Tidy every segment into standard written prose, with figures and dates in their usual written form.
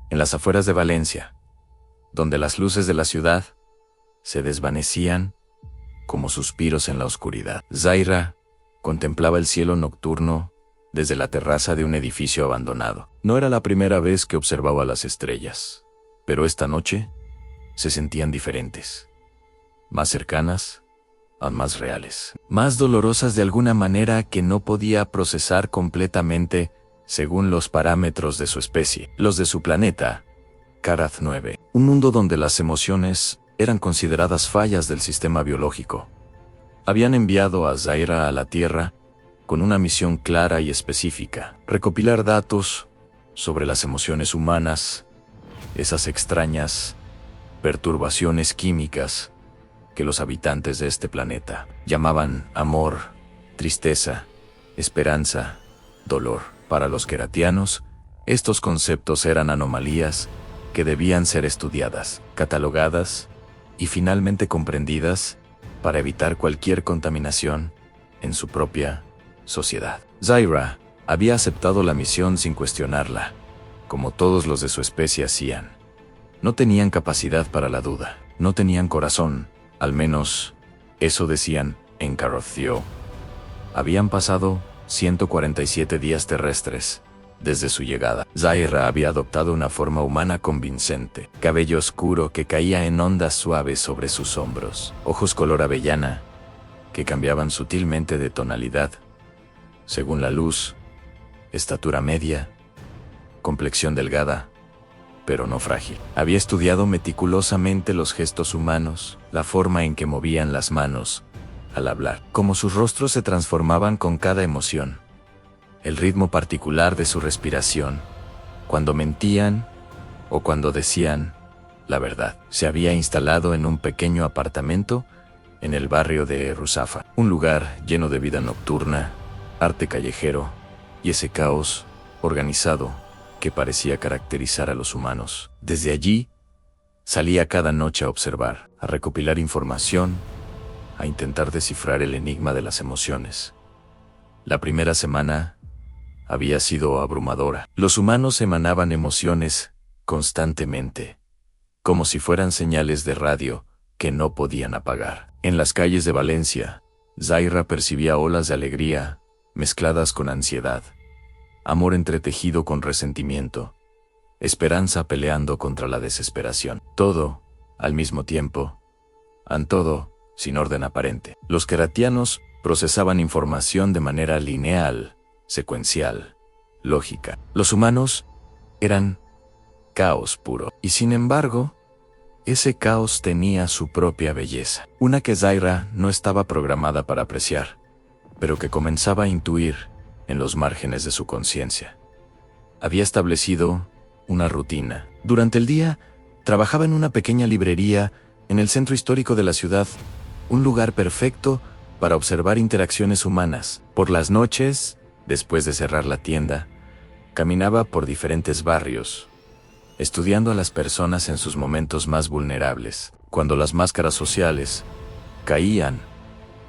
en las afueras de Valencia, donde las luces de la ciudad se desvanecían como suspiros en la oscuridad. Zaira contemplaba el cielo nocturno desde la terraza de un edificio abandonado. No era la primera vez que observaba las estrellas, pero esta noche se sentían diferentes, más cercanas, más reales, más dolorosas de alguna manera que no podía procesar completamente según los parámetros de su especie, los de su planeta, Karath 9, un mundo donde las emociones eran consideradas fallas del sistema biológico. Habían enviado a Zaira a la Tierra con una misión clara y específica: recopilar datos sobre las emociones humanas, esas extrañas perturbaciones químicas que los habitantes de este planeta llamaban amor, tristeza, esperanza, dolor. Para los keratianos, estos conceptos eran anomalías que debían ser estudiadas, catalogadas y finalmente comprendidas para evitar cualquier contaminación en su propia sociedad. Zaira había aceptado la misión sin cuestionarla, como todos los de su especie hacían. No tenían capacidad para la duda, no tenían corazón, al menos eso decían en Karath. Habían pasado 147 días terrestres desde su llegada. Zaira había adoptado una forma humana convincente, cabello oscuro que caía en ondas suaves sobre sus hombros, ojos color avellana que cambiaban sutilmente de tonalidad según la luz, estatura media, complexión delgada, pero no frágil. Había estudiado meticulosamente los gestos humanos, la forma en que movían las manos al hablar, cómo sus rostros se transformaban con cada emoción, el ritmo particular de su respiración, cuando mentían o cuando decían la verdad. Se había instalado en un pequeño apartamento en el barrio de Ruzafa, un lugar lleno de vida nocturna, arte callejero y ese caos organizado que parecía caracterizar a los humanos. Desde allí, salía cada noche a observar, a recopilar información, a intentar descifrar el enigma de las emociones. La primera semana había sido abrumadora. Los humanos emanaban emociones constantemente, como si fueran señales de radio que no podían apagar. En las calles de Valencia, Zaira percibía olas de alegría mezcladas con ansiedad, amor entretejido con resentimiento, esperanza peleando contra la desesperación. Todo, al mismo tiempo, todo sin orden aparente. Los keratianos procesaban información de manera lineal, secuencial, lógica. Los humanos eran caos puro. Y sin embargo, ese caos tenía su propia belleza, una que Zaira no estaba programada para apreciar, pero que comenzaba a intuir en los márgenes de su conciencia. Había establecido una rutina. Durante el día, trabajaba en una pequeña librería en el centro histórico de la ciudad, un lugar perfecto para observar interacciones humanas. Por las noches, después de cerrar la tienda, caminaba por diferentes barrios, estudiando a las personas en sus momentos más vulnerables, cuando las máscaras sociales caían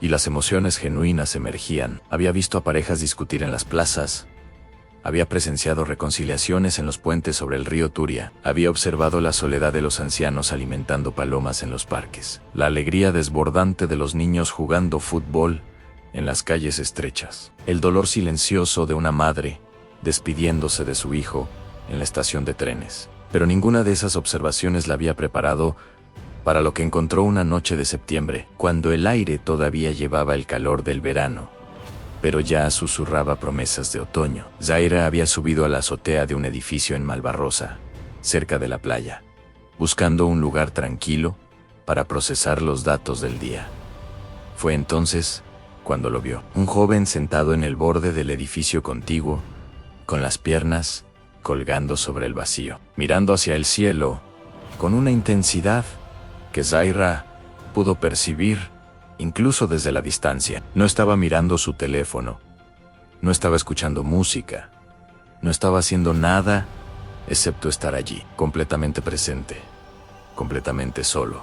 y las emociones genuinas emergían. Había visto a parejas discutir en las plazas, había presenciado reconciliaciones en los puentes sobre el río Turia, había observado la soledad de los ancianos alimentando palomas en los parques, la alegría desbordante de los niños jugando fútbol en las calles estrechas, el dolor silencioso de una madre despidiéndose de su hijo en la estación de trenes. Pero ninguna de esas observaciones la había preparado para lo que encontró una noche de septiembre, cuando el aire todavía llevaba el calor del verano, pero ya susurraba promesas de otoño. Zaira había subido a la azotea de un edificio en Malvarrosa, cerca de la playa, buscando un lugar tranquilo para procesar los datos del día. Fue entonces cuando lo vio, un joven sentado en el borde del edificio contiguo, con las piernas colgando sobre el vacío, mirando hacia el cielo con una intensidad que Zaira pudo percibir incluso desde la distancia. No estaba mirando su teléfono, no estaba escuchando música, no estaba haciendo nada excepto estar allí, completamente presente, completamente solo,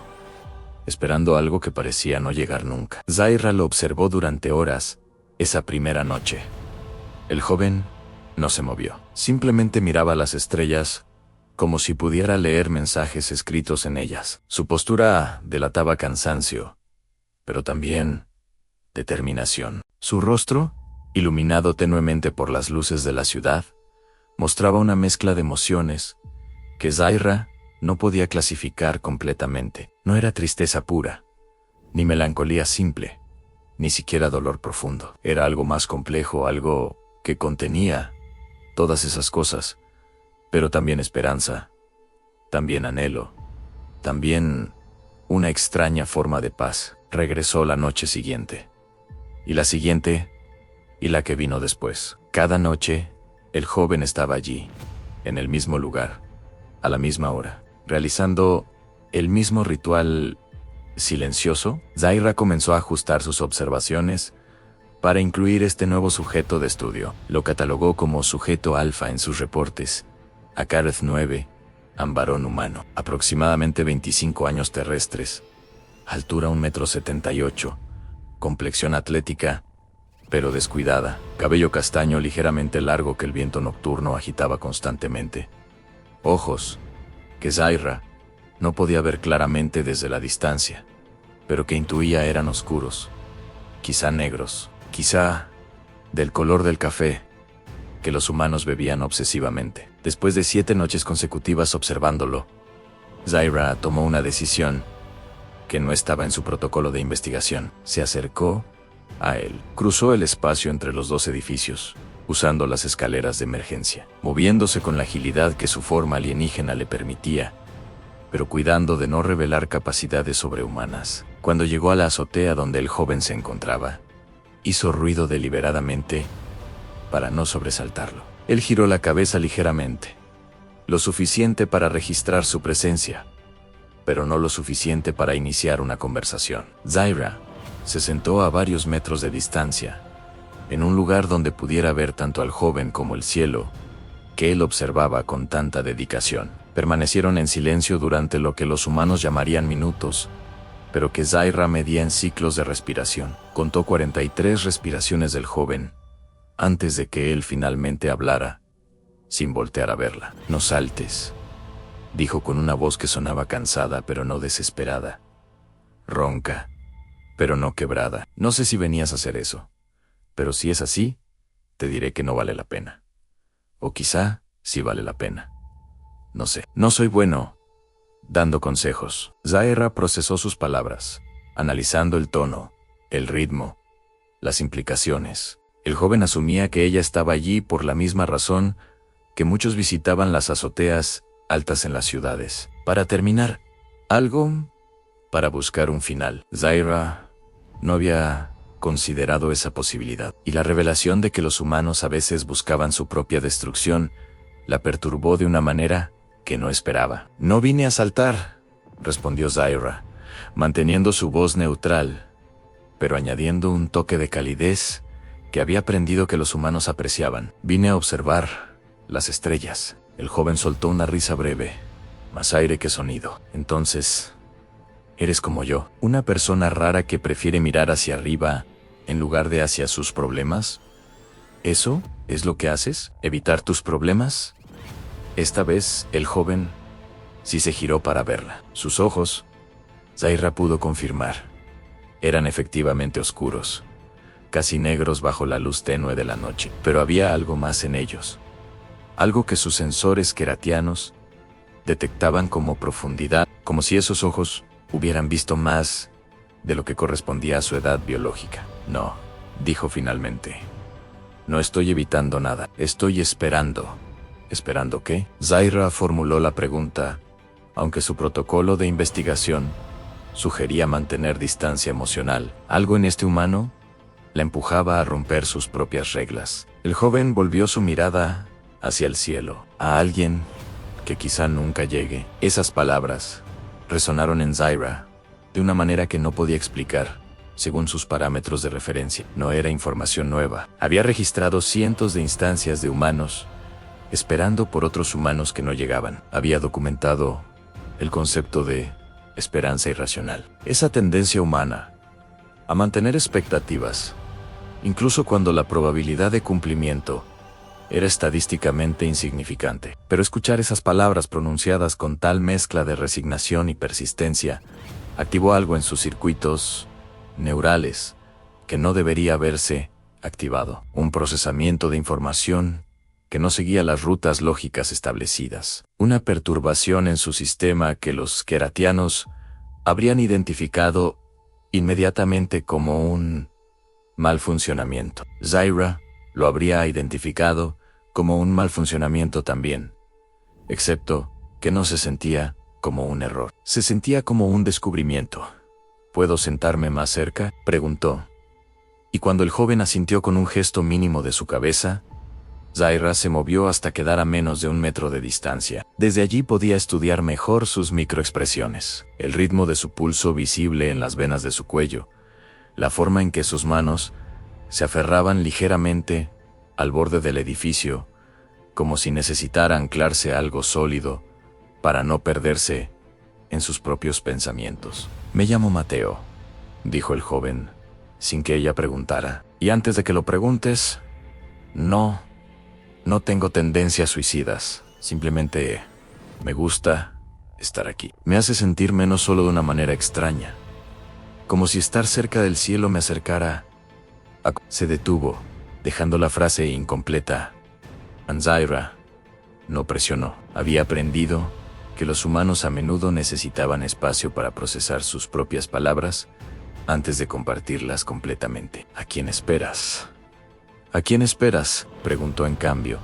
esperando algo que parecía no llegar nunca. Zaira lo observó durante horas esa primera noche. El joven no se movió, simplemente miraba las estrellas como si pudiera leer mensajes escritos en ellas. Su postura delataba cansancio, pero también determinación. Su rostro, iluminado tenuemente por las luces de la ciudad, mostraba una mezcla de emociones que Zaira no podía clasificar completamente. No era tristeza pura, ni melancolía simple, ni siquiera dolor profundo. Era algo más complejo, algo que contenía todas esas cosas, pero también esperanza, también anhelo, también una extraña forma de paz. Regresó la noche siguiente, y la siguiente, y la que vino después. Cada noche, el joven estaba allí, en el mismo lugar, a la misma hora, realizando el mismo ritual silencioso. Zaira comenzó a ajustar sus observaciones para incluir este nuevo sujeto de estudio. Lo catalogó como sujeto alfa en sus reportes. Akareth 9, ambarón humano, aproximadamente 25 años terrestres, altura 1,78 m, complexión atlética, pero descuidada, cabello castaño ligeramente largo que el viento nocturno agitaba constantemente. Ojos que Zaira no podía ver claramente desde la distancia, pero que intuía eran oscuros, quizá negros, quizá del color del café que los humanos bebían obsesivamente. Después de 7 noches consecutivas observándolo, Zaira tomó una decisión que no estaba en su protocolo de investigación. Se acercó a él, cruzó el espacio entre los dos edificios, usando las escaleras de emergencia, moviéndose con la agilidad que su forma alienígena le permitía, pero cuidando de no revelar capacidades sobrehumanas. Cuando llegó a la azotea donde el joven se encontraba, hizo ruido deliberadamente para no sobresaltarlo. Él giró la cabeza ligeramente, lo suficiente para registrar su presencia, pero no lo suficiente para iniciar una conversación. Zaira se sentó a varios metros de distancia, en un lugar donde pudiera ver tanto al joven como el cielo, que él observaba con tanta dedicación. Permanecieron en silencio durante lo que los humanos llamarían minutos, pero que Zaira medía en ciclos de respiración. Contó 43 respiraciones del joven, antes de que él finalmente hablara, sin voltear a verla. «No saltes», dijo con una voz que sonaba cansada pero no desesperada, ronca, pero no quebrada. «No sé si venías a hacer eso, pero si es así, te diré que no vale la pena. O quizá sí vale la pena. No sé. No soy bueno dando consejos». Zaira procesó sus palabras, analizando el tono, el ritmo, las implicaciones. El joven asumía que ella estaba allí por la misma razón que muchos visitaban las azoteas altas en las ciudades, para terminar algo, para buscar un final. Zaira no había considerado esa posibilidad, y la revelación de que los humanos a veces buscaban su propia destrucción la perturbó de una manera que no esperaba. «No vine a asaltar», respondió Zaira, manteniendo su voz neutral, pero añadiendo un toque de calidez que había aprendido que los humanos apreciaban. «Vine a observar las estrellas». El joven soltó una risa breve, más aire que sonido. «Entonces, eres como yo, una persona rara que prefiere mirar hacia arriba en lugar de hacia sus problemas. ¿Eso es lo que haces? ¿Evitar tus problemas?». Esta vez, el joven sí se giró para verla. Sus ojos, Zaira pudo confirmar, eran efectivamente oscuros, casi negros bajo la luz tenue de la noche. Pero había algo más en ellos, algo que sus sensores queratianos detectaban como profundidad, como si esos ojos hubieran visto más de lo que correspondía a su edad biológica. «No», dijo finalmente. «No estoy evitando nada, estoy esperando». «¿Esperando qué?». Zaira formuló la pregunta, aunque su protocolo de investigación sugería mantener distancia emocional. Algo en este humano la empujaba a romper sus propias reglas. El joven volvió su mirada hacia el cielo, a alguien que quizá nunca llegue. Esas palabras resonaron en Zaira de una manera que no podía explicar, según sus parámetros de referencia. No era información nueva. Había registrado cientos de instancias de humanos esperando por otros humanos que no llegaban. Había documentado el concepto de esperanza irracional, esa tendencia humana a mantener expectativas, incluso cuando la probabilidad de cumplimiento era estadísticamente insignificante. Pero escuchar esas palabras pronunciadas con tal mezcla de resignación y persistencia activó algo en sus circuitos neurales que no debería haberse activado. Un procesamiento de información que no seguía las rutas lógicas establecidas. Una perturbación en su sistema que los keratianos habrían identificado inmediatamente como un mal funcionamiento. Zaira lo habría identificado como un mal funcionamiento también, excepto que no se sentía como un error. Se sentía como un descubrimiento. ¿Puedo sentarme más cerca?, preguntó. Y cuando el joven asintió con un gesto mínimo de su cabeza, Zaira se movió hasta quedar a menos de 1 metro de distancia. Desde allí podía estudiar mejor sus microexpresiones, el ritmo de su pulso visible en las venas de su cuello, la forma en que sus manos se aferraban ligeramente al borde del edificio, como si necesitara anclarse a algo sólido para no perderse en sus propios pensamientos. «Me llamo Mateo», dijo el joven, sin que ella preguntara. «Y antes de que lo preguntes, no tengo tendencias suicidas. Simplemente me gusta estar aquí. Me hace sentir menos solo de una manera extraña. Como si estar cerca del cielo me acercara a...». Se detuvo, dejando la frase incompleta. Zaira no presionó. Había aprendido que los humanos a menudo necesitaban espacio para procesar sus propias palabras antes de compartirlas completamente. «¿A quién esperas?». «¿A quién esperas?», preguntó en cambio,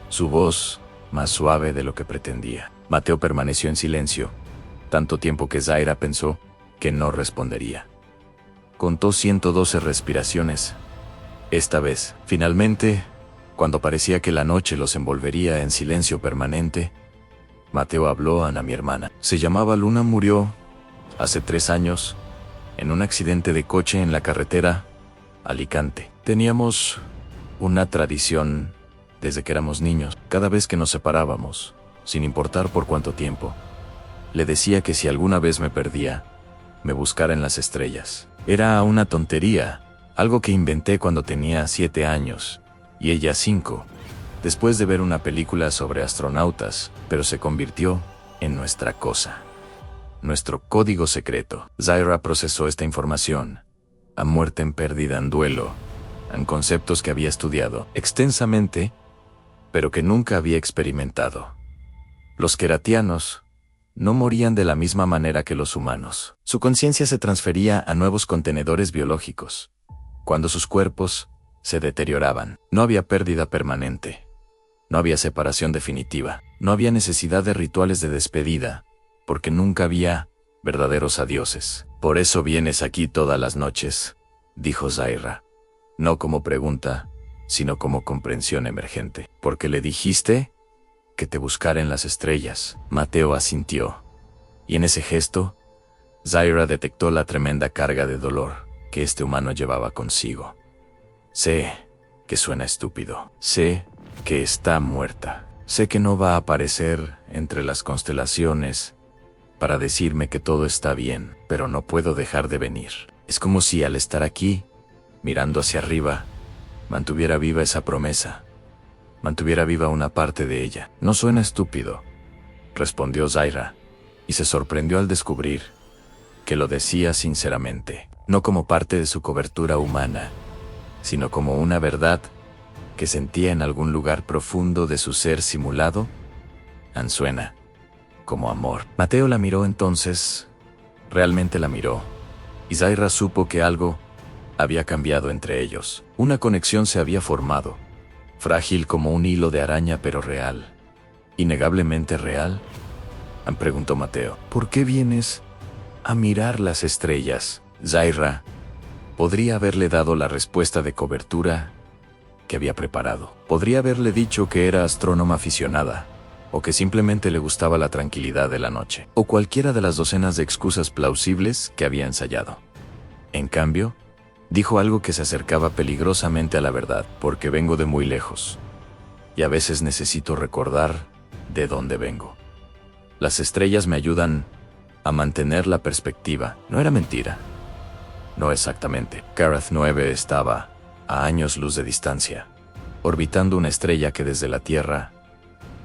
su voz más suave de lo que pretendía. Mateo permaneció en silencio, tanto tiempo que Zaira pensó que no respondería. Contó 112 respiraciones. Esta vez, finalmente, cuando parecía que la noche los envolvería en silencio permanente, Mateo habló a Ana, mi hermana. Se llamaba Luna, murió hace 3 años en un accidente de coche en la carretera Alicante. Teníamos una tradición desde que éramos niños. Cada vez que nos separábamos, sin importar por cuánto tiempo, le decía que si alguna vez me perdía, me buscara en las estrellas. Era una tontería, algo que inventé cuando tenía 7 años, y ella 5, después de ver una película sobre astronautas, pero se convirtió en nuestra cosa. Nuestro código secreto. Zaira procesó esta información. A muerte en pérdida, en duelo, en conceptos que había estudiado extensamente, pero que nunca había experimentado. Los keratianos no morían de la misma manera que los humanos. Su conciencia se transfería a nuevos contenedores biológicos cuando sus cuerpos se deterioraban. No había pérdida permanente. No había separación definitiva. No había necesidad de rituales de despedida, porque nunca había verdaderos adioses. «Por eso vienes aquí todas las noches», dijo Zaira. No como pregunta, sino como comprensión emergente. «¿Porque le dijiste que te buscara en las estrellas?». Mateo asintió, y en ese gesto, Zaira detectó la tremenda carga de dolor que este humano llevaba consigo. «Sé que suena estúpido. Sé que está muerta. Sé que no va a aparecer entre las constelaciones para decirme que todo está bien, pero no puedo dejar de venir. Es como si al estar aquí, mirando hacia arriba, mantuviera viva esa promesa, mantuviera viva una parte de ella». «No suena estúpido», respondió Zaira, y se sorprendió al descubrir que lo decía sinceramente, no como parte de su cobertura humana, sino como una verdad que sentía en algún lugar profundo de su ser simulado. Suena como amor. Mateo la miró entonces, realmente la miró, y Zaira supo que algo había cambiado entre ellos. Una conexión se había formado, frágil como un hilo de araña, pero real. ¿Innegablemente real?, preguntó Mateo. «¿Por qué vienes a mirar las estrellas?». Zaira podría haberle dado la respuesta de cobertura que había preparado. Podría haberle dicho que era astrónoma aficionada, o que simplemente le gustaba la tranquilidad de la noche, o cualquiera de las docenas de excusas plausibles que había ensayado. En cambio, dijo algo que se acercaba peligrosamente a la verdad. «Porque vengo de muy lejos, y a veces necesito recordar de dónde vengo. Las estrellas me ayudan a mantener la perspectiva». No era mentira. No exactamente. Karath 9 estaba a años luz de distancia. orbitando una estrella que desde la Tierra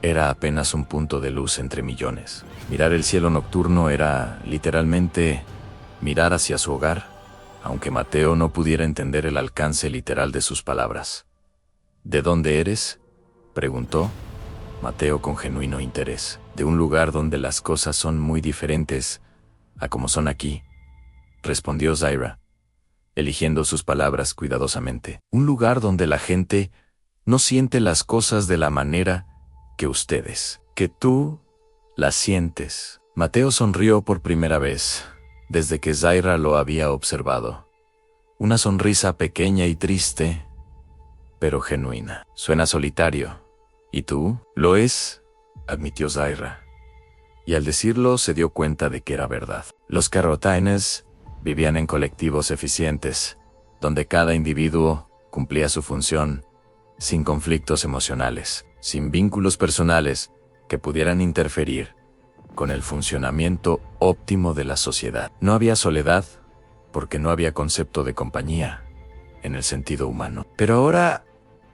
era apenas un punto de luz entre millones. Mirar el cielo nocturno era, literalmente, mirar hacia su hogar, aunque Mateo no pudiera entender el alcance literal de sus palabras. ¿De dónde eres?, preguntó Mateo con genuino interés. De un lugar donde las cosas son muy diferentes a como son aquí, respondió Zaira, eligiendo sus palabras cuidadosamente. Un lugar donde la gente no siente las cosas de la manera que ustedes, que tú las sientes. Mateo sonrió por primera vez desde que Zaira lo había observado. Una sonrisa pequeña y triste, pero genuina. Suena solitario. ¿Y tú? Lo es, admitió Zaira. Y al decirlo se dio cuenta de que era verdad. Los Carrotaines vivían en colectivos eficientes, donde cada individuo cumplía su función, sin conflictos emocionales, sin vínculos personales que pudieran interferir con el funcionamiento óptimo de la sociedad. No había soledad, porque no había concepto de compañía, en el sentido humano. Pero ahora,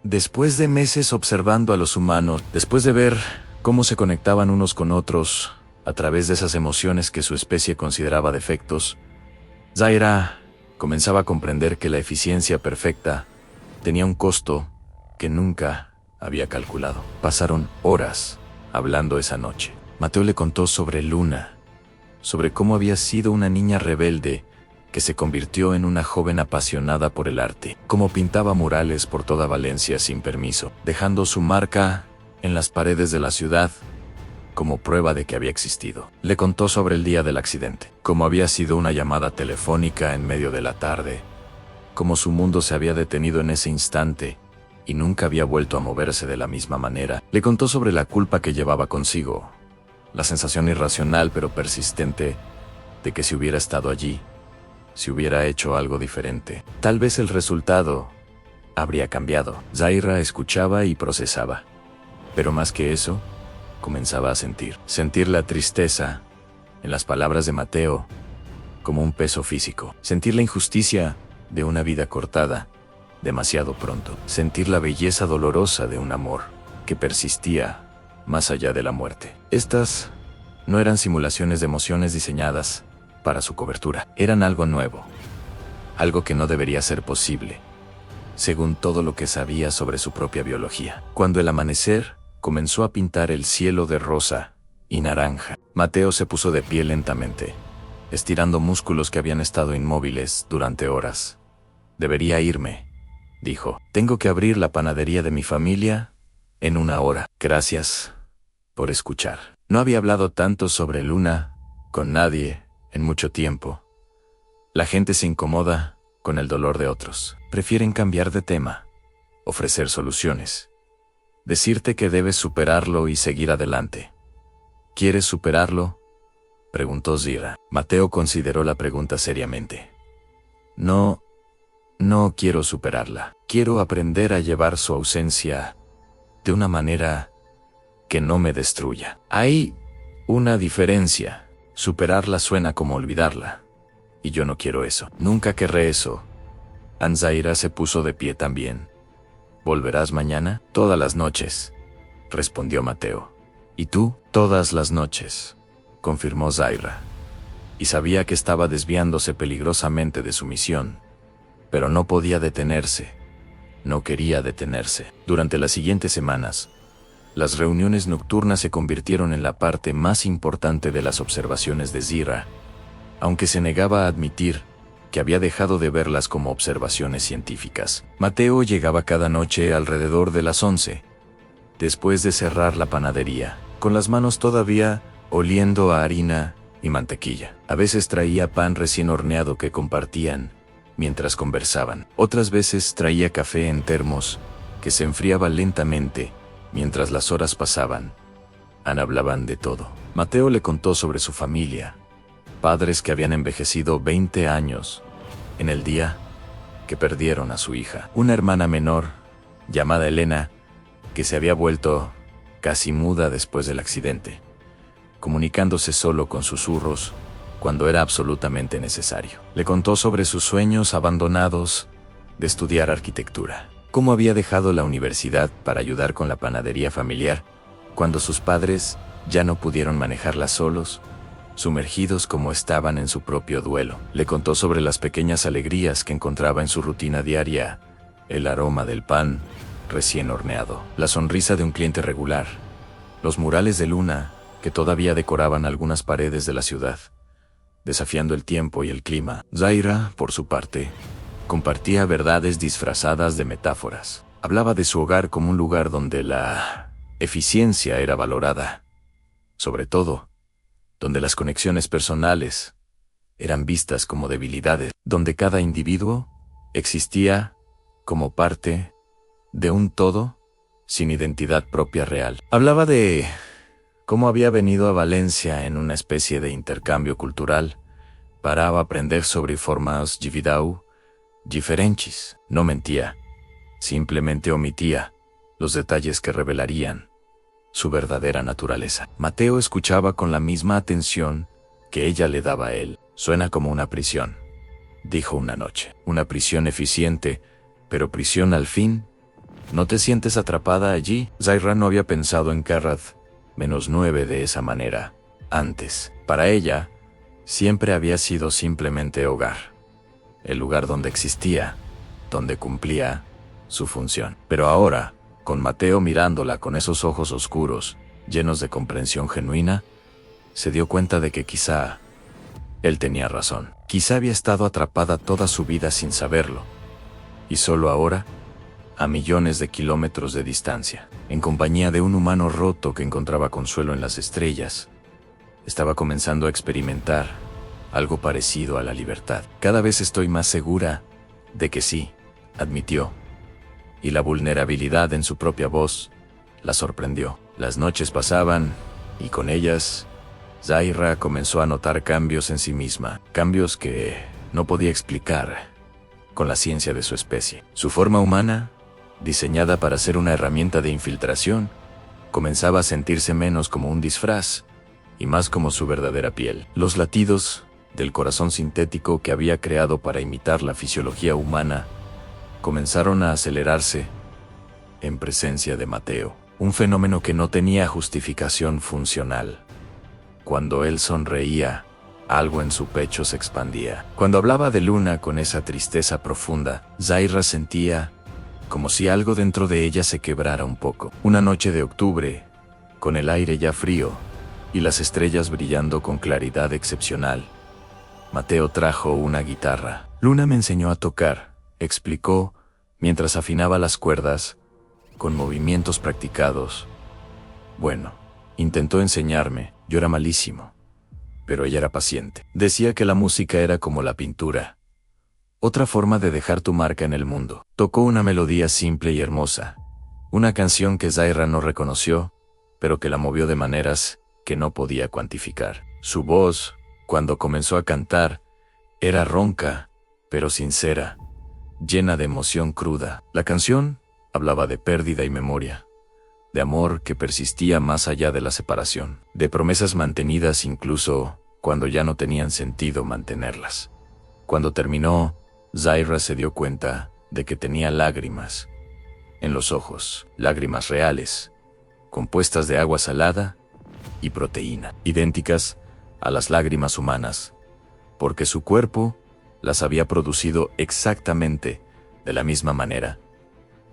después de meses observando a los humanos, después de ver cómo se conectaban unos con otros a través de esas emociones que su especie consideraba defectos, Zaira comenzaba a comprender que la eficiencia perfecta tenía un costo que nunca había calculado. Pasaron horas hablando esa noche. Mateo le contó sobre Luna, sobre cómo había sido una niña rebelde que se convirtió en una joven apasionada por el arte, cómo pintaba murales por toda Valencia sin permiso, dejando su marca en las paredes de la ciudad como prueba de que había existido. Le contó sobre el día del accidente, cómo había sido una llamada telefónica en medio de la tarde, cómo su mundo se había detenido en ese instante y nunca había vuelto a moverse de la misma manera. Le contó sobre la culpa que llevaba consigo, la sensación irracional pero persistente de que si hubiera estado allí, si hubiera hecho algo diferente, tal vez el resultado habría cambiado. Zaira escuchaba y procesaba, pero más que eso, comenzaba a sentir la tristeza en las palabras de Mateo como un peso físico, sentir la injusticia de una vida cortada demasiado pronto, sentir la belleza dolorosa de un amor que persistía más allá de la muerte. Estas no eran simulaciones de emociones diseñadas para su cobertura, eran algo nuevo, algo que no debería ser posible, según todo lo que sabía sobre su propia biología. Cuando el amanecer comenzó a pintar el cielo de rosa y naranja, Mateo se puso de pie lentamente, estirando músculos que habían estado inmóviles durante horas. Debería irme, dijo. Tengo que abrir la panadería de mi familia en 1 hora. Gracias por escuchar. No había hablado tanto sobre Luna con nadie en mucho tiempo. La gente se incomoda con el dolor de otros. Prefieren cambiar de tema, ofrecer soluciones, decirte que debes superarlo y seguir adelante. ¿Quieres superarlo?, preguntó Zaira. Mateo consideró la pregunta seriamente. No quiero superarla. Quiero aprender a llevar su ausencia de una manera que no me destruya. Hay una diferencia. Superarla suena como olvidarla, y yo no quiero eso. Nunca querré eso. Zaira se puso de pie también. ¿Volverás mañana? Todas las noches, respondió Mateo. ¿Y tú? Todas las noches, confirmó Zaira. Y sabía que estaba desviándose peligrosamente de su misión, pero no podía detenerse. No quería detenerse. Durante las siguientes semanas, las reuniones nocturnas se convirtieron en la parte más importante de las observaciones de Zaira, aunque se negaba a admitir que había dejado de verlas como observaciones científicas. Mateo llegaba cada noche alrededor de las 11, después de cerrar la panadería, con las manos todavía oliendo a harina y mantequilla. A veces traía pan recién horneado que compartían mientras conversaban. Otras veces traía café en termos que se enfriaba lentamente mientras las horas pasaban. Hablaban de todo. Mateo le contó sobre su familia, padres que habían envejecido 20 años en el día que perdieron a su hija, una hermana menor llamada Elena que se había vuelto casi muda después del accidente, comunicándose solo con susurros cuando era absolutamente necesario. Le contó sobre sus sueños abandonados de estudiar arquitectura, cómo había dejado la universidad para ayudar con la panadería familiar, cuando sus padres ya no pudieron manejarla solos, sumergidos como estaban en su propio duelo. Le contó sobre las pequeñas alegrías que encontraba en su rutina diaria, el aroma del pan recién horneado, la sonrisa de un cliente regular, los murales de luna que todavía decoraban algunas paredes de la ciudad, desafiando el tiempo y el clima. Zaira, por su parte, compartía verdades disfrazadas de metáforas. Hablaba de su hogar como un lugar donde la eficiencia era valorada, sobre todo, donde las conexiones personales eran vistas como debilidades, donde cada individuo existía como parte de un todo sin identidad propia real. Hablaba de cómo había venido a Valencia en una especie de intercambio cultural para aprender sobre formas de vida diferentes. No mentía, simplemente omitía los detalles que revelarían su verdadera naturaleza. Mateo escuchaba con la misma atención que ella le daba a él. Suena como una prisión, dijo una noche. Una prisión eficiente, pero prisión al fin. ¿No te sientes atrapada allí? Zaira no había pensado en Carrad -9 de esa manera antes. Para ella, siempre había sido simplemente hogar. El lugar donde existía, donde cumplía su función. Pero ahora, con Mateo mirándola con esos ojos oscuros, llenos de comprensión genuina, se dio cuenta de que quizá él tenía razón. Quizá había estado atrapada toda su vida sin saberlo. Y solo ahora, a millones de kilómetros de distancia, en compañía de un humano roto que encontraba consuelo en las estrellas, estaba comenzando a experimentar algo parecido a la libertad. Cada vez estoy más segura de que sí, admitió. Y la vulnerabilidad en su propia voz la sorprendió. Las noches pasaban, y con ellas, Zaira comenzó a notar cambios en sí misma, cambios que no podía explicar con la ciencia de su especie. Su forma humana, diseñada para ser una herramienta de infiltración, comenzaba a sentirse menos como un disfraz y más como su verdadera piel. Los latidos del corazón sintético que había creado para imitar la fisiología humana comenzaron a acelerarse en presencia de Mateo, un fenómeno que no tenía justificación funcional. Cuando él sonreía, algo en su pecho se expandía. Cuando hablaba de Luna con esa tristeza profunda, Zaira sentía como si algo dentro de ella se quebrara un poco. Una noche de octubre, con el aire ya frío y las estrellas brillando con claridad excepcional, Mateo trajo una guitarra. Luna me enseñó a tocar, explicó, mientras afinaba las cuerdas, con movimientos practicados. Bueno, intentó enseñarme, yo era malísimo, pero ella era paciente. Decía que la música era como la pintura, otra forma de dejar tu marca en el mundo. Tocó una melodía simple y hermosa, una canción que Zaira no reconoció, pero que la movió de maneras que no podía cuantificar. Su voz, cuando comenzó a cantar, era ronca, pero sincera, llena de emoción cruda. La canción hablaba de pérdida y memoria, de amor que persistía más allá de la separación, de promesas mantenidas incluso cuando ya no tenían sentido mantenerlas. Cuando terminó, Zaira se dio cuenta de que tenía lágrimas en los ojos, lágrimas reales, compuestas de agua salada y proteína, idénticas a las lágrimas humanas, porque su cuerpo las había producido exactamente de la misma manera.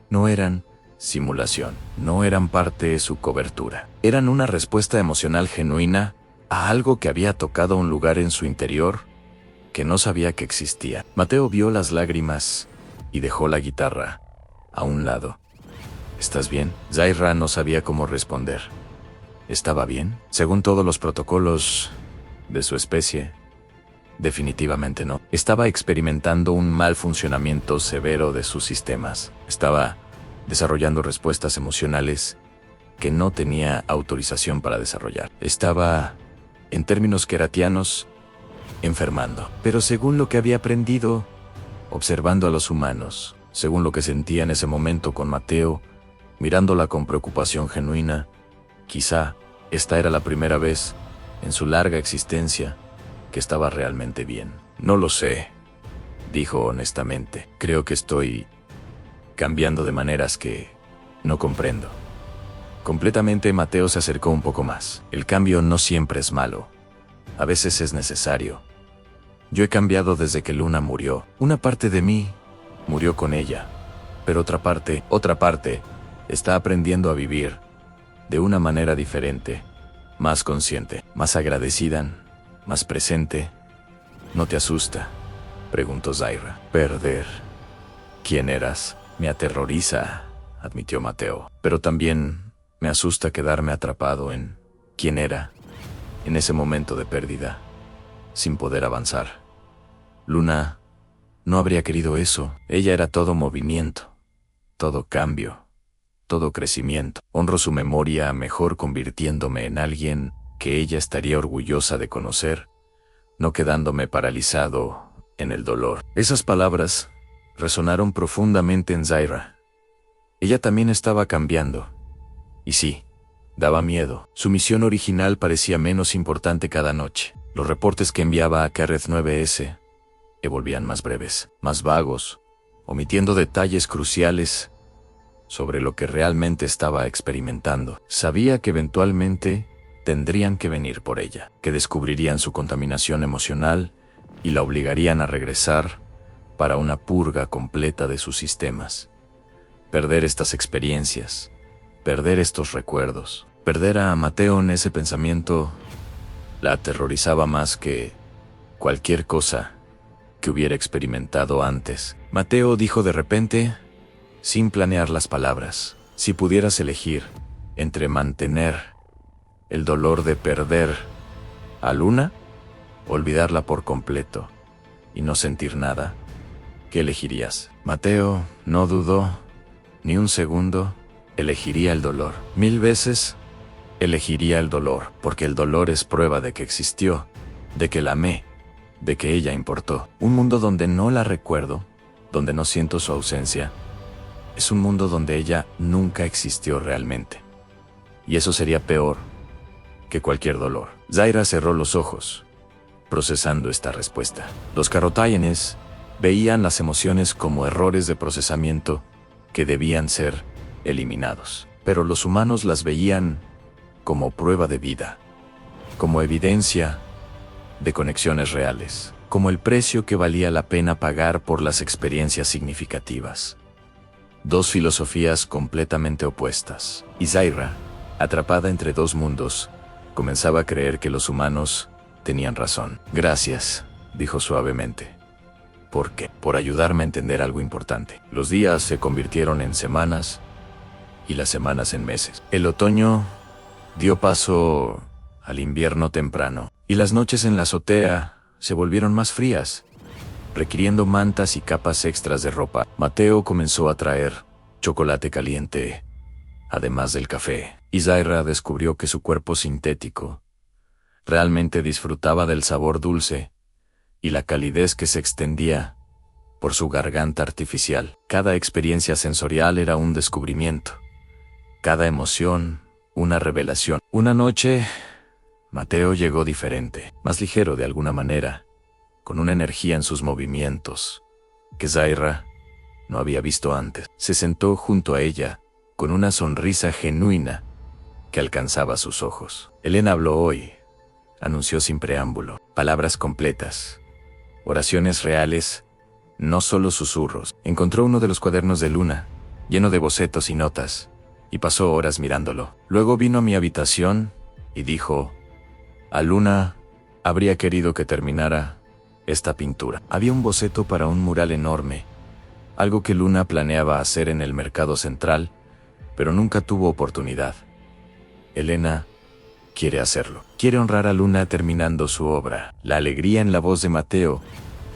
No eran simulación, no eran parte de su cobertura. Eran una respuesta emocional genuina a algo que había tocado un lugar en su interior que no sabía que existía. Mateo vio las lágrimas y dejó la guitarra a un lado. ¿Estás bien? Zaira no sabía cómo responder. ¿Estaba bien? Según todos los protocolos de su especie, definitivamente no. Estaba experimentando un mal funcionamiento severo de sus sistemas. Estaba desarrollando respuestas emocionales que no tenía autorización para desarrollar. Estaba, en términos keratianos, enfermando. Pero según lo que había aprendido, observando a los humanos, según lo que sentía en ese momento con Mateo, mirándola con preocupación genuina, quizá esta era la primera vez en su larga existencia que estaba realmente bien. No lo sé, dijo honestamente. Creo que estoy cambiando de maneras que no comprendo. Completamente, Mateo se acercó un poco más. El cambio no siempre es malo. A veces es necesario. Yo he cambiado desde que Luna murió. Una parte de mí murió con ella, pero otra parte, está aprendiendo a vivir de una manera diferente, más consciente, más agradecida, más presente. ¿No te asusta?, preguntó Zaira. Perder quién eras me aterroriza, admitió Mateo, pero también me asusta quedarme atrapado en quién era, en ese momento de pérdida, sin poder avanzar. Luna no habría querido eso. Ella era todo movimiento, todo cambio, todo crecimiento. Honro su memoria, mejor convirtiéndome en alguien que ella estaría orgullosa de conocer, no quedándome paralizado en el dolor. Esas palabras resonaron profundamente en Zaira. Ella también estaba cambiando. Y sí, daba miedo. Su misión original parecía menos importante cada noche. Los reportes que enviaba a Carreth 9S se volvían más breves, más vagos, omitiendo detalles cruciales sobre lo que realmente estaba experimentando. Sabía que eventualmente tendrían que venir por ella, que descubrirían su contaminación emocional y la obligarían a regresar para una purga completa de sus sistemas. Perder estas experiencias, perder estos recuerdos, perder a Mateo en ese pensamiento la aterrorizaba más que cualquier cosa que hubiera experimentado antes. Mateo dijo de repente, sin planear las palabras: si pudieras elegir entre mantener el dolor de perder a Luna, olvidarla por completo y no sentir nada, ¿qué elegirías? Mateo no dudó ni un segundo. Elegiría el dolor. 1000 veces elegiría el dolor, porque el dolor es prueba de que existió, de que la amé, de que ella importó. Un mundo donde no la recuerdo, donde no siento su ausencia, es un mundo donde ella nunca existió realmente. Y eso sería peor que cualquier dolor. Zaira cerró los ojos, procesando esta respuesta. Los Carotayenes veían las emociones como errores de procesamiento que debían ser eliminados, pero los humanos las veían como prueba de vida, como evidencia de conexiones reales, como el precio que valía la pena pagar por las experiencias significativas. Dos filosofías completamente opuestas. Y Zaira, atrapada entre dos mundos, comenzaba a creer que los humanos tenían razón. Gracias, dijo suavemente. ¿Por qué? Por ayudarme a entender algo importante. Los días se convirtieron en semanas y las semanas en meses. El otoño dio paso al invierno temprano y las noches en la azotea se volvieron más frías, requiriendo mantas y capas extras de ropa. Mateo comenzó a traer chocolate caliente, además del café, y Zaira descubrió que su cuerpo sintético realmente disfrutaba del sabor dulce y la calidez que se extendía por su garganta artificial. Cada experiencia sensorial era un descubrimiento, cada emoción una revelación. Una noche, Mateo llegó diferente, más ligero de alguna manera, con una energía en sus movimientos que Zaira no había visto antes. Se sentó junto a ella, con una sonrisa genuina que alcanzaba sus ojos. Elena habló hoy, anunció sin preámbulo, palabras completas, oraciones reales, no solo susurros. Encontró uno de los cuadernos de Luna, lleno de bocetos y notas, y pasó horas mirándolo. Luego vino a mi habitación y dijo: a Luna habría querido que terminara esta pintura. Había un boceto para un mural enorme, algo que Luna planeaba hacer en el mercado central, pero nunca tuvo oportunidad. Elena quiere hacerlo. Quiere honrar a Luna terminando su obra. La alegría en la voz de Mateo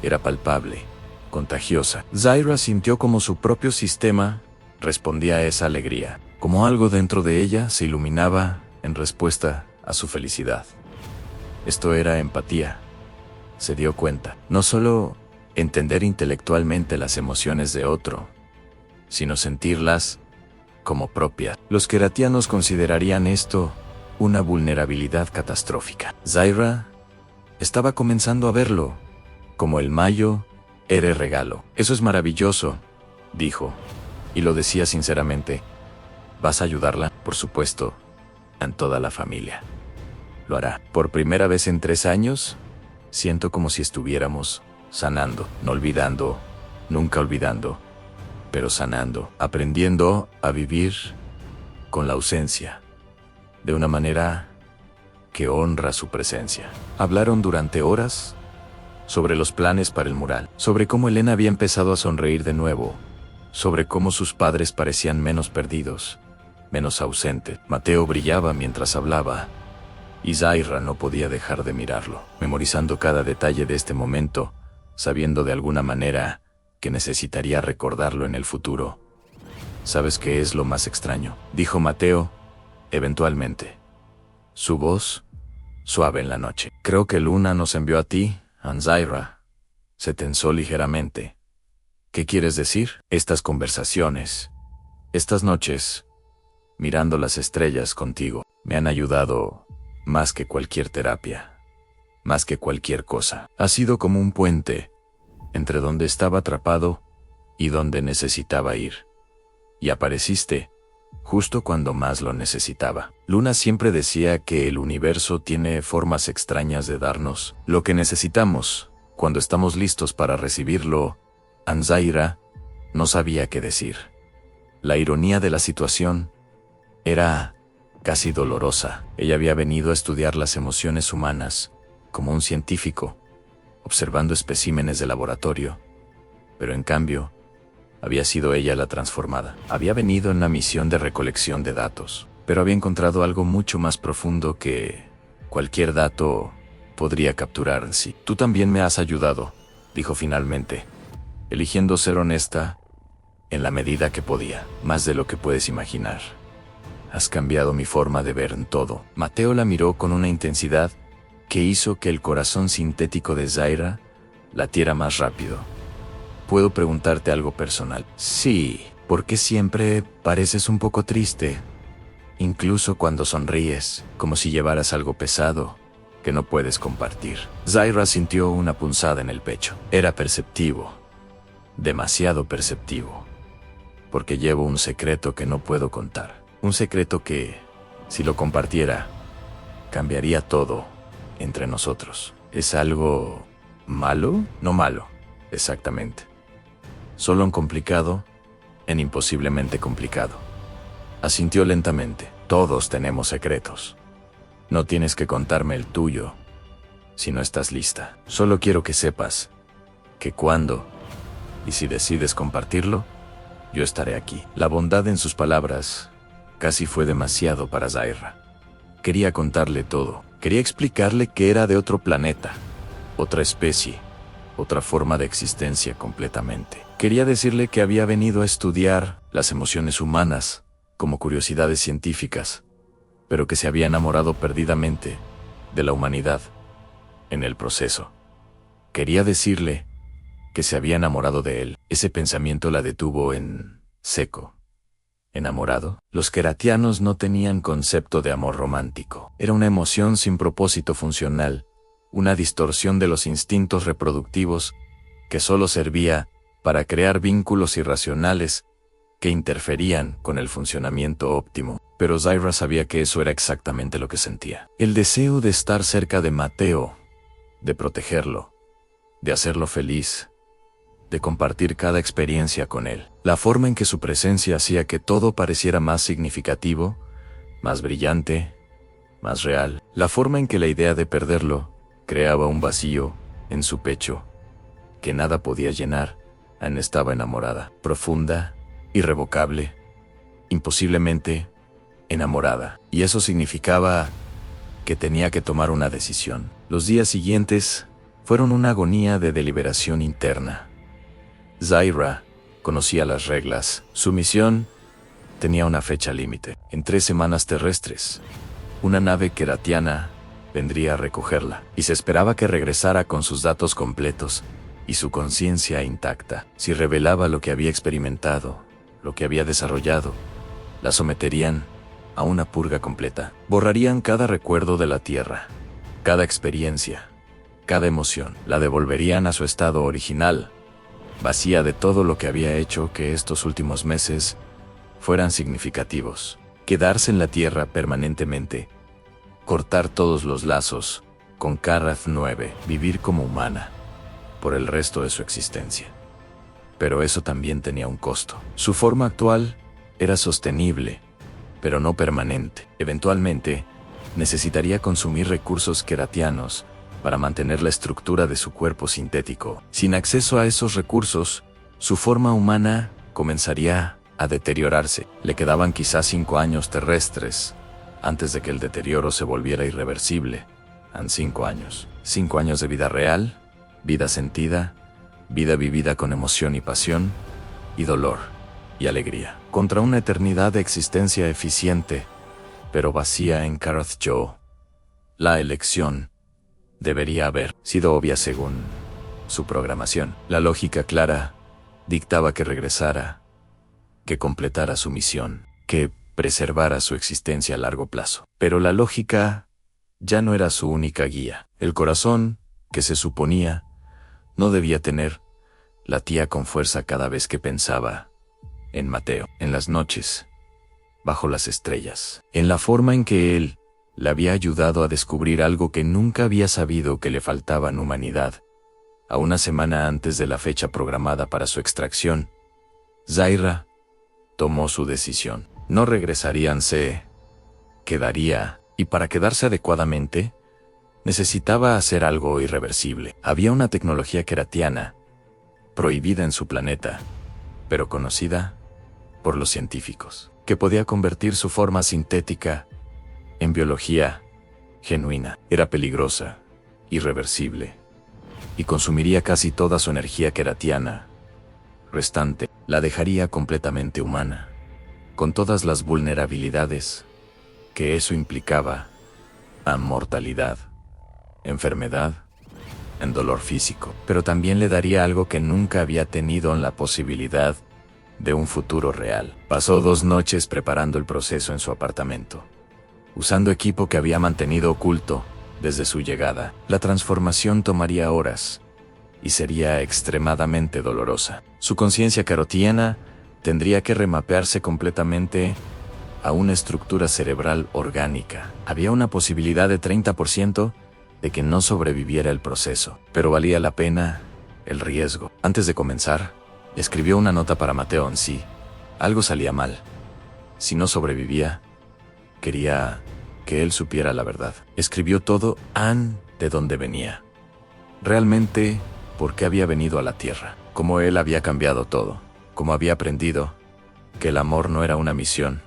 era palpable, contagiosa. Zaira sintió como su propio sistema respondía a esa alegría, como algo dentro de ella se iluminaba en respuesta a su felicidad. Esto era empatía. Se dio cuenta, no solo entender intelectualmente las emociones de otro, sino sentirlas como propias. Los queratianos considerarían esto una vulnerabilidad catastrófica. Zaira estaba comenzando a verlo como el mayo era el regalo. Eso es maravilloso, dijo, Y lo decía sinceramente. ¿Vas a ayudarla? Por supuesto, en toda la familia. Lo hará. Por primera vez en 3 años, siento como si estuviéramos sanando, no olvidando, nunca olvidando, pero sanando, aprendiendo a vivir con la ausencia, de una manera que honra su presencia. Hablaron durante horas sobre los planes para el mural, sobre cómo Elena había empezado a sonreír de nuevo, sobre cómo sus padres parecían menos perdidos, menos ausentes. Mateo brillaba mientras hablaba, y Zaira no podía dejar de mirarlo, memorizando cada detalle de este momento, sabiendo de alguna manera que necesitaría recordarlo en el futuro. ¿Sabes qué es lo más extraño?, dijo Mateo, eventualmente. Su voz, suave en la noche. Creo que Luna nos envió a ti, Zaira. Se tensó ligeramente. ¿Qué quieres decir? Estas conversaciones, estas noches, mirando las estrellas contigo, me han ayudado más que cualquier terapia, más que cualquier cosa. Ha sido como un puente entre donde estaba atrapado y donde necesitaba ir. Y apareciste justo cuando más lo necesitaba. Luna siempre decía que el universo tiene formas extrañas de darnos lo que necesitamos cuando estamos listos para recibirlo. Zaira no sabía qué decir. La ironía de la situación era casi dolorosa. Ella había venido a estudiar las emociones humanas como un científico, observando especímenes de laboratorio, pero en cambio, había sido ella la transformada. Había venido en una misión de recolección de datos, pero había encontrado algo mucho más profundo que cualquier dato podría capturar en sí. Tú también me has ayudado, dijo finalmente, eligiendo ser honesta en la medida que podía, más de lo que puedes imaginar. Has cambiado mi forma de ver en todo. Mateo la miró con una intensidad que hizo que el corazón sintético de Zaira latiera más rápido. ¿Puedo preguntarte algo personal? Sí. ¿Por qué siempre pareces un poco triste? Incluso cuando sonríes, como si llevaras algo pesado que no puedes compartir. Zaira sintió una punzada en el pecho. Era perceptivo. Demasiado perceptivo. Porque llevo un secreto que no puedo contar. Un secreto que, si lo compartiera, cambiaría todo entre nosotros. ¿Es algo malo? No malo, exactamente. Solo en complicado, en imposiblemente complicado. Asintió lentamente. Todos tenemos secretos. No tienes que contarme el tuyo si no estás lista. Solo quiero que sepas que cuando y si decides compartirlo, yo estaré aquí. La bondad en sus palabras casi fue demasiado para Zaira. Quería contarle todo. Quería explicarle que era de otro planeta, otra especie, otra forma de existencia completamente. Quería decirle que había venido a estudiar las emociones humanas como curiosidades científicas, pero que se había enamorado perdidamente de la humanidad en el proceso. Quería decirle que se había enamorado de él. Ese pensamiento la detuvo en seco. ¿Enamorado? Los queratianos no tenían concepto de amor romántico. Era una emoción sin propósito funcional, una distorsión de los instintos reproductivos que solo servía para crear vínculos irracionales que interferían con el funcionamiento óptimo. Pero Zaira sabía que eso era exactamente lo que sentía. El deseo de estar cerca de Mateo, de protegerlo, de hacerlo feliz, de compartir cada experiencia con él. La forma en que su presencia hacía que todo pareciera más significativo, más brillante, más real. La forma en que la idea de perderlo creaba un vacío en su pecho que nada podía llenar. Anne estaba enamorada, profunda, irrevocable, imposiblemente enamorada. Y eso significaba que tenía que tomar una decisión. Los días siguientes fueron una agonía de deliberación interna. Zaira conocía las reglas. Su misión tenía una fecha límite. En 3 semanas terrestres, una nave queratiana vendría a recogerla, y se esperaba que regresara con sus datos completos y su conciencia intacta. Si revelaba lo que había experimentado, lo que había desarrollado, la someterían a una purga completa. Borrarían cada recuerdo de la Tierra, cada experiencia, cada emoción. La devolverían a su estado original, vacía de todo lo que había hecho que estos últimos meses fueran significativos. Quedarse en la Tierra permanentemente, cortar todos los lazos con Karath 9, vivir como humana por el resto de su existencia. Pero eso también tenía un costo. Su forma actual era sostenible, pero no permanente. Eventualmente, necesitaría consumir recursos keratianos para mantener la estructura de su cuerpo sintético. Sin acceso a esos recursos, su forma humana comenzaría a deteriorarse. Le quedaban quizás 5 años terrestres antes de que el deterioro se volviera irreversible. En 5 años. 5 años de vida real, vida sentida, vida vivida con emoción y pasión, y dolor y alegría. Contra una eternidad de existencia eficiente, pero vacía en Karath Joe. La elección debería haber sido obvia según su programación. La lógica clara dictaba que regresara, que completara su misión, que preservara su existencia a largo plazo. Pero la lógica ya no era su única guía. El corazón, que se suponía, no debía tener, latía con fuerza cada vez que pensaba en Mateo, en las noches, bajo las estrellas, en la forma en que él le había ayudado a descubrir algo que nunca había sabido que le faltaba en humanidad. A una semana antes de la fecha programada para su extracción, Zaira tomó su decisión. No regresarían, se quedaría, y para quedarse adecuadamente, necesitaba hacer algo irreversible. Había una tecnología keratiana, prohibida en su planeta, pero conocida por los científicos, que podía convertir su forma sintética en biología genuina. Era peligrosa, irreversible, y consumiría casi toda su energía keratiana restante. La dejaría completamente humana, con todas las vulnerabilidades que eso implicaba: a mortalidad, enfermedad, en dolor físico. Pero también le daría algo que nunca había tenido en la posibilidad de un futuro real. Pasó 2 noches preparando el proceso en su apartamento, usando equipo que había mantenido oculto desde su llegada. La transformación tomaría horas y sería extremadamente dolorosa. Su conciencia carotiana tendría que remapearse completamente a una estructura cerebral orgánica. Había una posibilidad de 30% de que no sobreviviera el proceso, pero valía la pena el riesgo. Antes de comenzar, escribió una nota para Mateo en sí. Algo salía mal. Si no sobrevivía, quería que él supiera la verdad. Escribió todo, de dónde venía. Realmente, por qué había venido a la Tierra. Cómo él había cambiado todo. Cómo había aprendido que el amor no era una misión,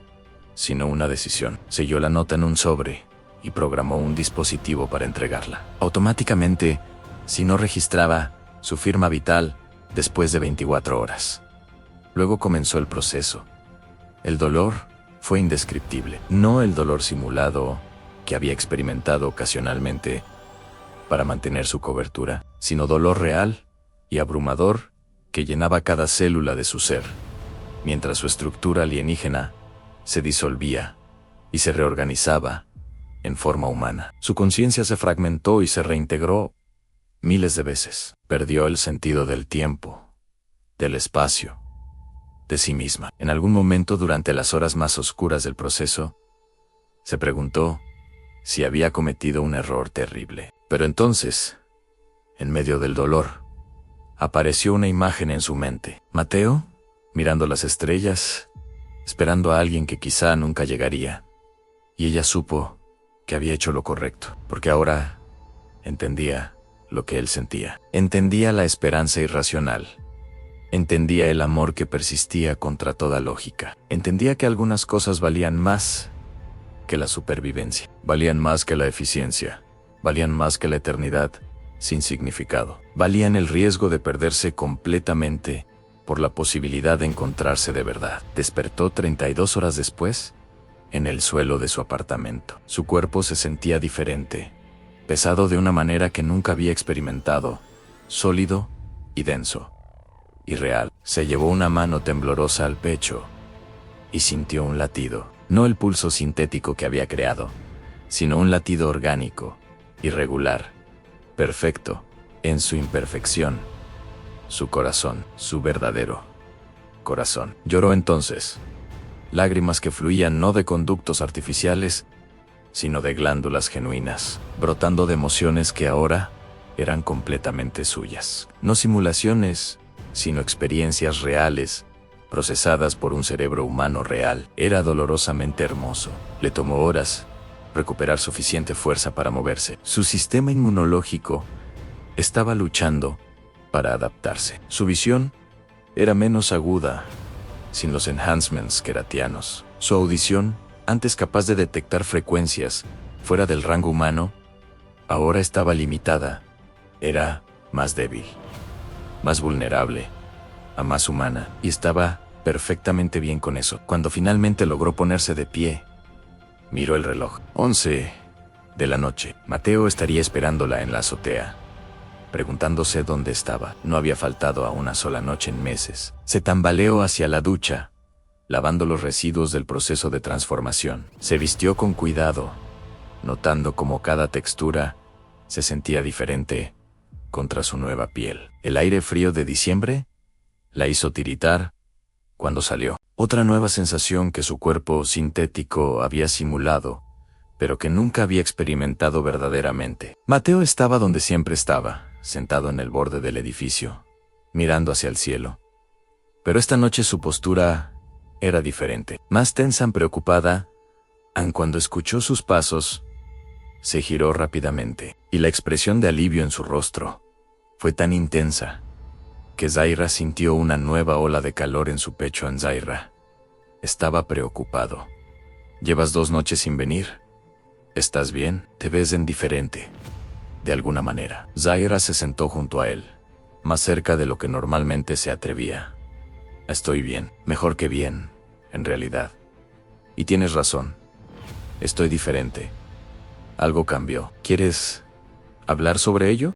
sino una decisión. Selló la nota en un sobre y programó un dispositivo para entregarla. Automáticamente, si no registraba su firma vital después de 24 horas. Luego comenzó el proceso. El dolor fue indescriptible. No el dolor simulado que había experimentado ocasionalmente para mantener su cobertura, sino dolor real y abrumador que llenaba cada célula de su ser, mientras su estructura alienígena se disolvía y se reorganizaba en forma humana. Su conciencia se fragmentó y se reintegró miles de veces. Perdió el sentido del tiempo, del espacio, de sí misma. En algún momento durante las horas más oscuras del proceso, se preguntó si había cometido un error terrible. Pero entonces, en medio del dolor, apareció una imagen en su mente. Mateo, mirando las estrellas, esperando a alguien que quizá nunca llegaría. Y ella supo que había hecho lo correcto, porque ahora entendía lo que él sentía. Entendía la esperanza irracional. Entendía el amor que persistía contra toda lógica. Entendía que algunas cosas valían más que la supervivencia. Valían más que la eficiencia. Valían más que la eternidad sin significado. Valían el riesgo de perderse completamente por la posibilidad de encontrarse de verdad. Despertó 32 horas después en el suelo de su apartamento. Su cuerpo se sentía diferente, pesado de una manera que nunca había experimentado, sólido y denso, y real. Se llevó una mano temblorosa al pecho y sintió un latido, no el pulso sintético que había creado, sino un latido orgánico, irregular, perfecto, en su imperfección, su corazón, su verdadero corazón. Lloró entonces, lágrimas que fluían no de conductos artificiales, sino de glándulas genuinas, brotando de emociones que ahora eran completamente suyas. No simulaciones, sino experiencias reales, procesadas por un cerebro humano real. Era dolorosamente hermoso. Le tomó horas recuperar suficiente fuerza para moverse. Su sistema inmunológico estaba luchando para adaptarse. Su visión era menos aguda, sin los enhancements queratianos. Su audición, antes capaz de detectar frecuencias fuera del rango humano, ahora estaba limitada. Era más débil, más vulnerable, a más humana, y estaba perfectamente bien con eso. Cuando finalmente logró ponerse de pie, miró el reloj. 11 de la noche. Mateo estaría esperándola en la azotea, preguntándose dónde estaba. No había faltado a una sola noche en meses. Se tambaleó hacia la ducha, lavando los residuos del proceso de transformación. Se vistió con cuidado, notando cómo cada textura se sentía diferente contra su nueva piel. El aire frío de diciembre la hizo tiritar cuando salió. Otra nueva sensación que su cuerpo sintético había simulado, pero que nunca había experimentado verdaderamente. Mateo estaba donde siempre estaba, sentado en el borde del edificio, mirando hacia el cielo. Pero esta noche su postura era diferente, más tensa y preocupada. Aun cuando escuchó sus pasos, se giró rápidamente, y la expresión de alivio en su rostro fue tan intensa que Zaira sintió una nueva ola de calor en su pecho. Zaira estaba preocupado. «¿Llevas 2 noches sin venir? ¿Estás bien? Te ves indiferente, de alguna manera». Zaira se sentó junto a él, más cerca de lo que normalmente se atrevía. «Estoy bien, mejor que bien, en realidad. Y tienes razón, estoy diferente. Algo cambió. ¿Quieres hablar sobre ello?»